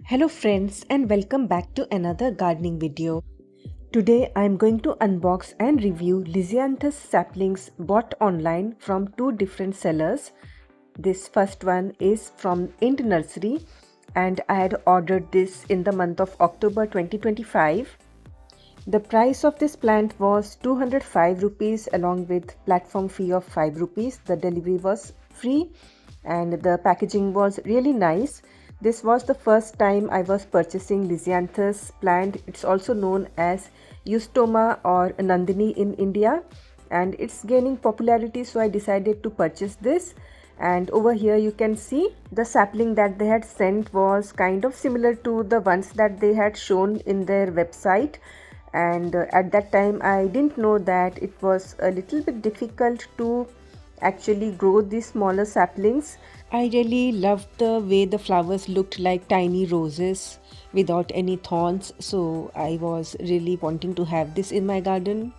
Hello friends and welcome back to another gardening video. Today I am going to unbox and review Lisianthus saplings bought online from two different sellers. This first one is from Ind Nursery and I had ordered this in the month of October 2025. The price of this plant was 205 rupees along with platform fee of 5 rupees. The delivery was free and the packaging was really nice. This was the first time I was purchasing Lisianthus plant. It's also known as Eustoma or Nandini in India, and it's gaining popularity, so I decided to purchase this. And over here you can see the sapling that they had sent was kind of similar to the ones that they had shown in their website. And at that time I didn't know that it was a little bit difficult to actually grow these smaller saplings. I really loved the way the flowers looked like tiny roses without any thorns, so I was really wanting to have this in my garden.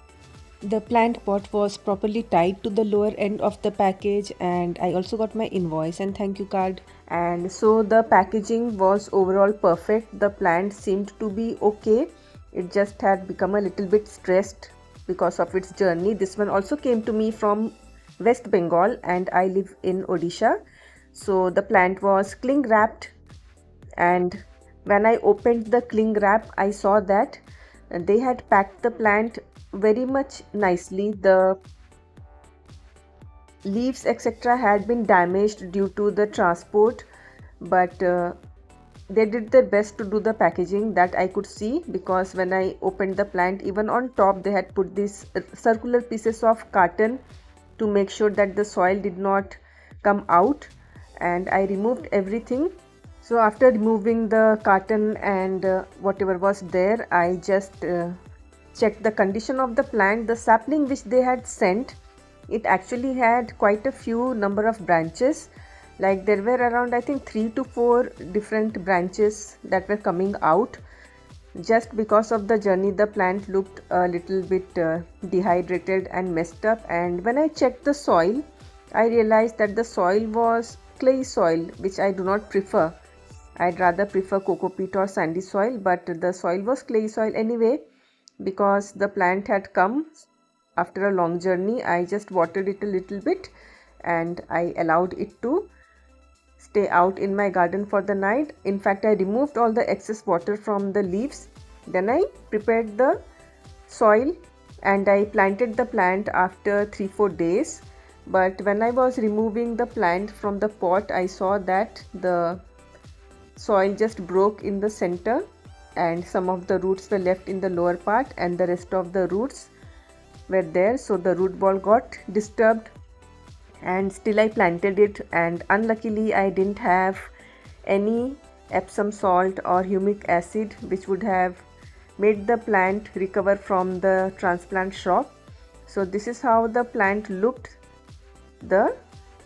The plant pot was properly tied to the lower end of the package, and I also got my invoice and thank you card. And so the packaging was overall perfect. The plant seemed to be okay. It just had become a little bit stressed because of its journey. This one also came to me from West Bengal and I live in Odisha. So the plant was cling wrapped, and when I opened the cling wrap I saw that they had packed the plant very much nicely. The leaves etc. had been damaged due to the transport, but they did their best to do the packaging, that I could see, because when I opened the plant, even on top they had put these circular pieces of carton to make sure that the soil did not come out. And I removed everything. So after removing the carton and whatever was there, I just checked the condition of the plant. The sapling which they had sent, it actually had quite a few number of branches. Like there were around I think 3 to 4 different branches that were coming out. Just because of the journey the plant looked a little bit dehydrated and messed up. And when I checked the soil, I realized that the soil was clay soil, which I do not prefer. I'd rather prefer coco peat or sandy soil, but the soil was clay soil anyway. Because the plant had come after a long journey, I just watered it a little bit and I allowed it to stay out in my garden for the night. In fact, I removed all the excess water from the leaves. Then I prepared the soil and I planted the plant after 3-4 days. But when I was removing the plant from the pot, I saw that the soil just broke in the center and some of the roots were left in the lower part and the rest of the roots were there. So the root ball got disturbed, and still I planted it, and unluckily I didn't have any Epsom salt or humic acid which would have made the plant recover from the transplant shock. So this is how the plant looked. The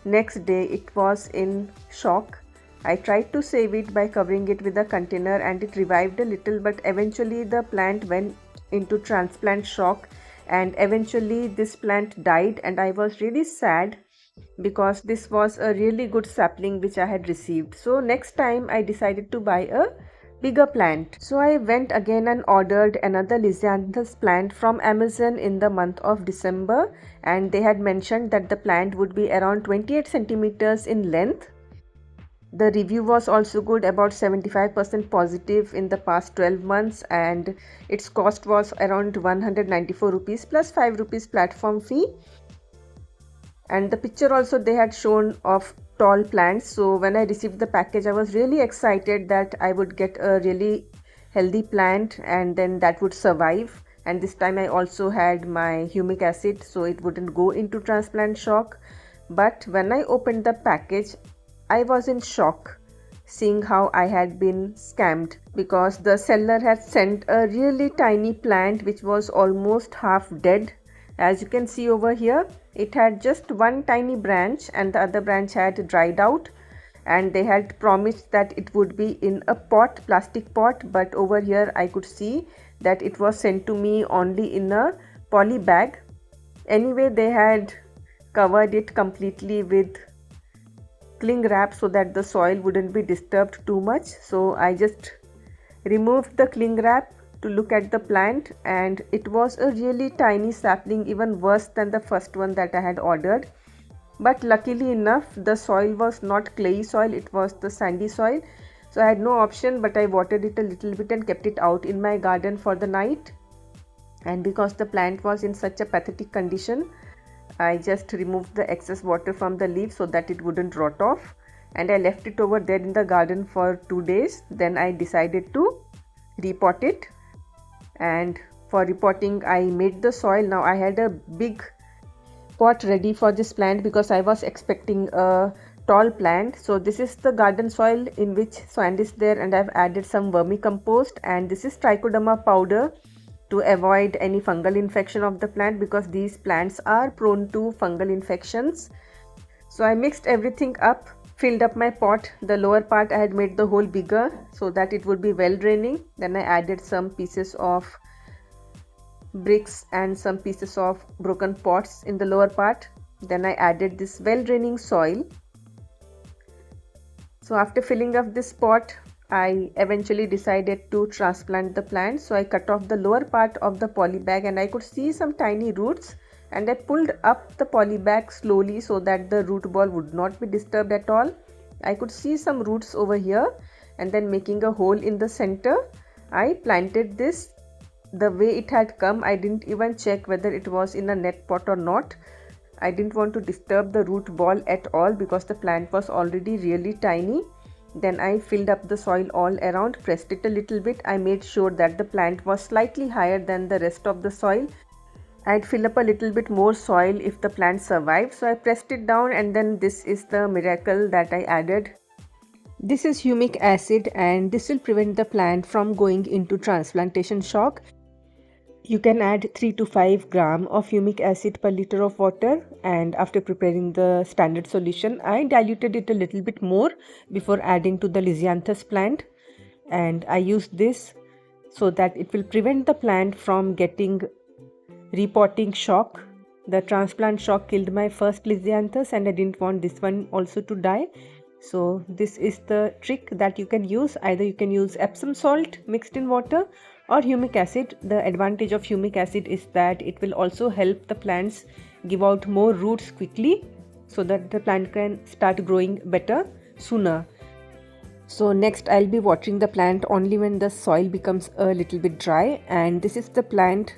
next day it was in shock. I tried to save it by covering it with a container and it revived a little, but eventually the plant went into transplant shock and eventually this plant died, and I was really sad because this was a really good sapling which I had received. So next time I decided to buy a bigger plant. So I went again and ordered another Lisianthus plant from Amazon in the month of December, and they had mentioned that the plant would be around 28 centimeters in length. The review was also good, about 75% positive in the past 12 months, and its cost was around 194 rupees plus 5 rupees platform fee. And the picture also they had shown of tall plants. So when I received the package, I was really excited that I would get a really healthy plant and then that would survive. And this time I also had my humic acid so it wouldn't go into transplant shock. But when I opened the package, I was in shock seeing how I had been scammed, because the seller had sent a really tiny plant which was almost half dead. As you can see over here, it had just one tiny branch and the other branch had dried out, and they had promised that it would be in a pot, plastic pot, but over here I could see that it was sent to me only in a poly bag. Anyway, they had covered it completely with cling wrap so that the soil wouldn't be disturbed too much. So I just removed the cling wrap to look at the plant, and it was a really tiny sapling, even worse than the first one that I had ordered. But luckily enough, the soil was not clayey soil, it was the sandy soil. So I had no option, but I watered it a little bit and kept it out in my garden for the night. And because the plant was in such a pathetic condition, I just removed the excess water from the leaves so that it wouldn't rot off, and I left it over there in the garden for 2 days. Then I decided to repot it, and for repotting I made the soil. Now I had a big pot ready for this plant because I was expecting a tall plant. So this is the garden soil in which sand is there, and I've added some vermicompost, and this is trichoderma powder to avoid any fungal infection of the plant, because these plants are prone to fungal infections. So I mixed everything up, filled up my pot. The lower part I had made the hole bigger so that it would be well draining. Then I added some pieces of bricks and some pieces of broken pots in the lower part. Then I added this well draining soil. So after filling up this pot, I eventually decided to transplant the plant. So I cut off the lower part of the poly bag, and I could see some tiny roots, and I pulled up the poly bag slowly so that the root ball would not be disturbed at all. I could see some roots over here, and then making a hole in the center, I planted this the way it had come. I didn't even check whether it was in a net pot or not. I didn't want to disturb the root ball at all because the plant was already really tiny. Then I filled up the soil all around, pressed it a little bit. I made sure that the plant was slightly higher than the rest of the soil. I'd fill up a little bit more soil if the plant survived. So I pressed it down, and then this is the miracle that I added. This is humic acid, and this will prevent the plant from going into transplantation shock. You can add 3 to 5 gram of humic acid per liter of water, and after preparing the standard solution, I diluted it a little bit more before adding to the Lisianthus plant, and I used this so that it will prevent the plant from getting repotting shock. The transplant shock killed my first Lisianthus, and I didn't want this one also to die. So this is the trick that you can use. Either you can use Epsom salt mixed in water or humic acid. The advantage of humic acid is that it will also help the plants give out more roots quickly, so that the plant can start growing better sooner. So next I'll be watering the plant only when the soil becomes a little bit dry, and this is the plant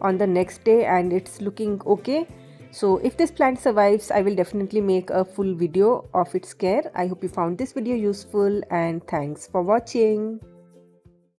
on the next day, and it's looking okay. So if this plant survives, I will definitely make a full video of its care. I hope you found this video useful, and thanks for watching.